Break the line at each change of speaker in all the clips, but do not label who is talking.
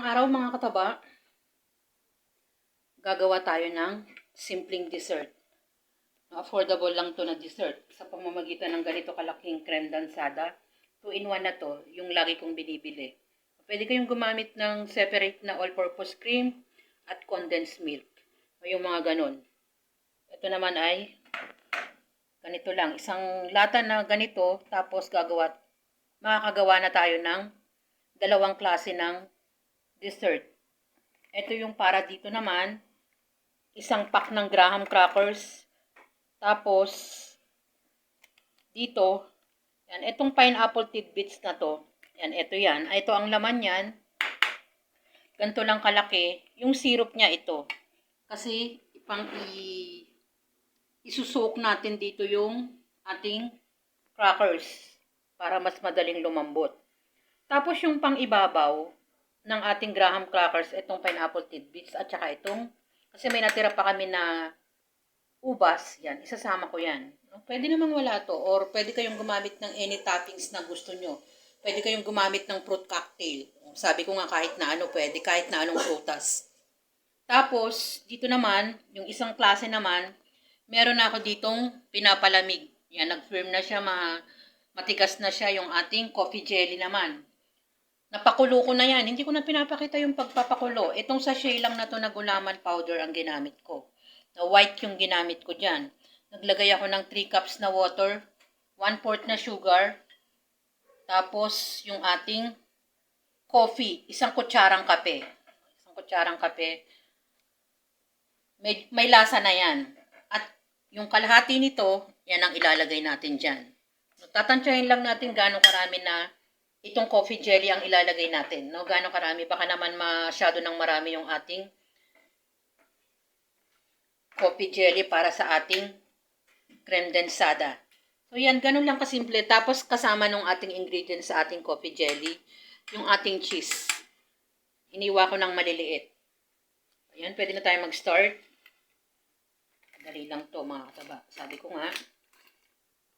Ngayong araw mga kataba, gagawa tayo ng simpleng dessert. Affordable lang to na dessert sa pamamagitan ng ganito kalaking creme dansada. 2-in-1 na to, yung lagi kong binibili. Pwede kayong gumamit ng separate na all-purpose cream at condensed milk. O yung mga ganon. Ito naman ay ganito lang. Isang lata na ganito, tapos makakagawa na tayo ng dalawang klase ng dessert. Ito yung para dito naman, isang pack ng graham crackers. Tapos, dito, yan, itong pineapple tidbits na to. Yan, ito yan. Ito ang laman yan. Ganito lang kalaki. Yung syrup niya ito. Kasi, isusok natin dito yung ating crackers para mas madaling lumambot. Tapos, yung pang-ibabaw ng ating graham crackers, itong pineapple tidbits at saka itong, kasi may natira pa kami na ubas, yan, isasama ko yan. Pwede namang wala to, or pwede kayong gumamit ng any toppings na gusto nyo. Pwede kayong gumamit ng fruit cocktail. Sabi ko nga kahit na ano pwede, kahit na anong prutas. Tapos, dito naman, yung isang klase naman, meron na ako ditong pinapalamig. Yan, nag-firm na siya, matigas na siya yung ating coffee jelly naman. Napakulo ko na yan. Hindi ko na pinapakita yung pagpapakulo. Itong sachet lang na to na gulaman powder ang ginamit ko. Na white yung ginamit ko dyan. Naglagay ako ng 3 cups na water, 1/4 na sugar, tapos yung ating coffee, isang kutsarang kape. Isang kutsarang kape. May lasa na yan. At yung kalahati nito, yan ang ilalagay natin dyan. Tatansyahin lang natin gaano karami na itong coffee jelly ang ilalagay natin. No? Gaano karami. Baka naman masyado ng marami yung ating coffee jelly para sa ating creme densada. So yan, ganun lang kasimple. Tapos kasama nung ating ingredients sa ating coffee jelly, yung ating cheese. Hiniwa ko ng maliliit. Ayan, pwede na tayo mag-start. Dali lang to mga kataba. Sabi ko nga,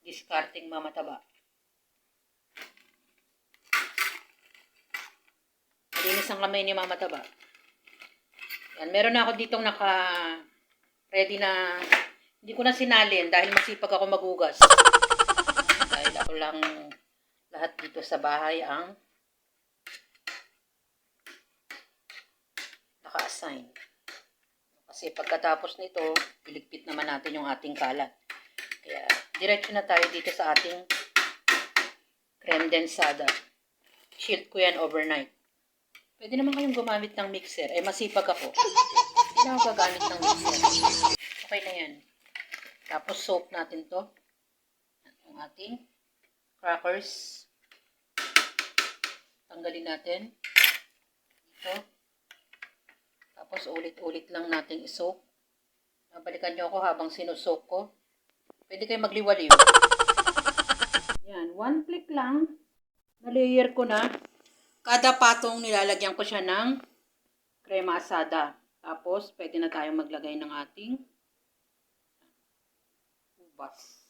discarding mamataba. Malinis ang kamay ni mamataba. Yan, meron na ako ditong ready na, hindi ko na sinalin dahil masipag ako magugas. Dahil ako lang lahat dito sa bahay ang naka-assign. Kasi pagkatapos nito, iligpit naman natin yung ating kalat. Kaya, diretso na tayo dito sa ating creme densada. Shield ko yan overnight. Pwede naman kayong gumamit ng mixer. Masipag ako. Hindi na ako gagamit ng mixer. Okay na yan. Tapos soak natin to. Ang ating crackers. Tanggalin natin. Ito. Tapos ulit-ulit lang natin isoak. Babalikan nyo ako habang sinusoak ko. Pwede kayo magliwaliw. Yan. 1 click lang. Na-layer ko na. Kada patong nilalagyan ko siya ng crema asada. Tapos, pwede na tayong maglagay ng ating ubas.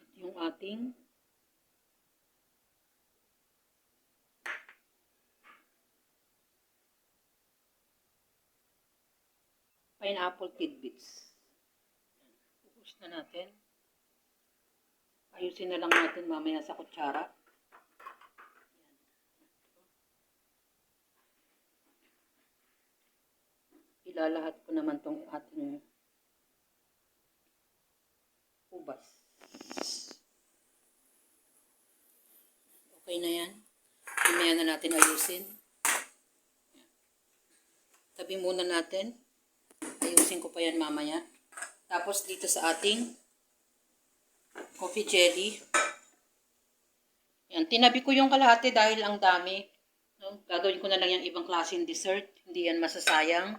Ito yung ating pineapple tidbits. Ubus na natin. Ayusin na lang natin mamaya sa kutsara. Ilalahat ko naman tong ating ubas. Okay na yan. Mamaya na natin ayusin. Tabi muna natin. Ayusin ko pa yan mamaya. Tapos dito sa ating coffee jelly. Yan, tinabi ko yung kalahati dahil ang dami. No? Gagawin ko na lang yung ibang klaseng dessert. Hindi yan masasayang.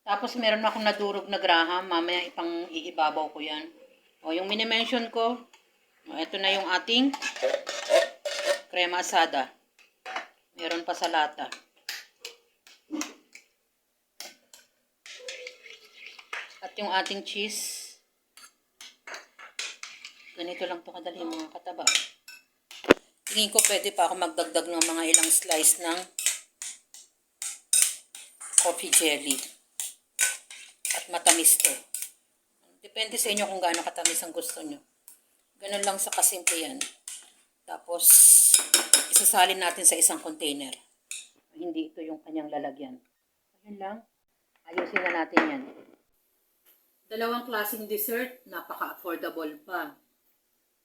Tapos meron akong nadurog na graham. Mamaya iibabaw ko yan. O, yung minimension ko. O, ito na yung ating Crema asada. Meron pa sa lata. At yung ating cheese. Ganito lang to kadali mga kataba. Tingin ko pwede pa ako magdagdag ng mga ilang slice ng coffee jelly. At matamis to. Depende sa inyo kung gaano katamis ang gusto nyo. Ganun lang sa kasimple yan. Tapos, isasalin natin sa isang container. Hindi ito yung kanyang lalagyan. Ayun lang. Ayusin na natin yan. Dalawang klaseng dessert, napaka-affordable pa.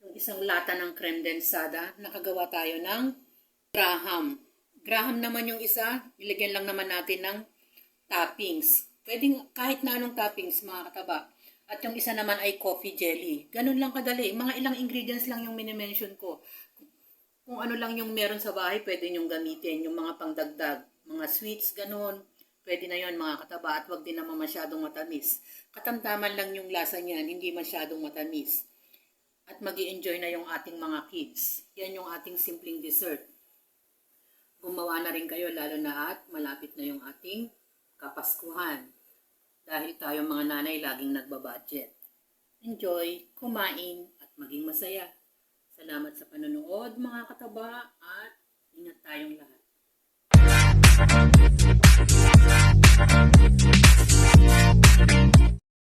Yung isang lata ng creme densada, nakagawa tayo ng Graham. Graham naman yung isa, ilagyan lang naman natin ng toppings. Pwedeng kahit na anong toppings, mga kataba. At yung isa naman ay coffee jelly. Ganun lang kadali. Mga ilang ingredients lang yung minimension ko. Kung ano lang yung meron sa bahay, pwede nyong gamitin. Yung mga pangdagdag, mga sweets, ganun. Pwede na yon mga kataba. At wag din naman masyadong matamis. Katamtaman lang yung lasa niyan, hindi masyadong matamis. At magi-enjoy na yung ating mga kids. Yan yung ating simpleng dessert. Gumawa na rin kayo, lalo na at malapit na yung ating Kapaskuhan. Dahil tayo mga nanay laging nagbabudget. Enjoy, kumain, at maging masaya. Salamat sa panonood mga kataba at ingat tayong lahat.